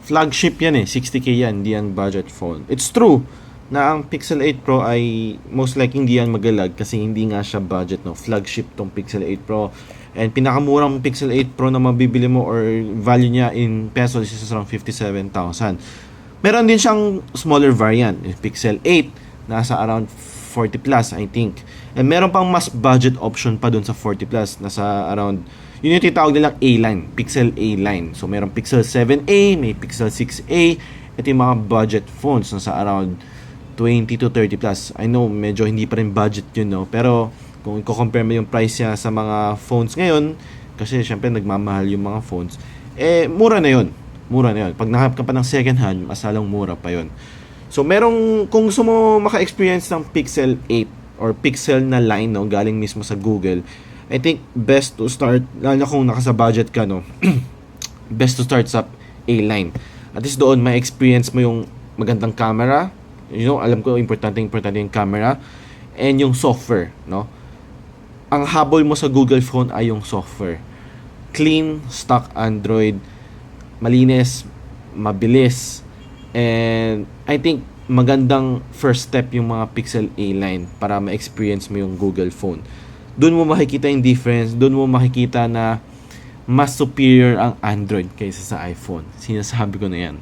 flagship yan eh, 60k yan, hindi yan budget phone. It's true na ang Pixel 8 Pro ay most likely hindi yan magalag kasi hindi nga siya budget, no. Flagship tong Pixel 8 Pro. And pinakamurang Pixel 8 Pro na mabibili mo or value niya in pesos is around 57,000. Meron din siyang smaller variant, Pixel 8, nasa around 40 plus, I think. And meron pang mas budget option pa dun sa 40 plus, nasa around, yun yung tinatawag nilang A-line, Pixel A-line. So meron Pixel 7a, may Pixel 6a. Ito yung mga budget phones, nasa around 20 to 30 plus. I know, medyo hindi pa rin budget yun, no? Pero kung i-compare mo yung price niya sa mga phones ngayon, kasi syempre nagmamahal yung mga phones, eh mura na yun. Mura na yun. Pag nakap ka pa ng second hand, mas halong mura pa yun. So merong, kung gusto mo maka-experience ng Pixel 8 or Pixel na line, no, galing mismo sa Google, I think best to start, lalo na kung nakasa budget ka, no, best to start sa A-line. At least doon, may experience mo yung magandang camera. You know, alam ko, importante yung camera and yung software, no. Ang habol mo sa Google phone ay yung software. Clean, stock Android, malinis, mabilis, and I think magandang first step yung mga Pixel A-line para ma-experience mo yung Google phone. Doon mo makikita yung difference, doon mo makikita na mas superior ang Android kaysa sa iPhone. Sinasabi ko na yan.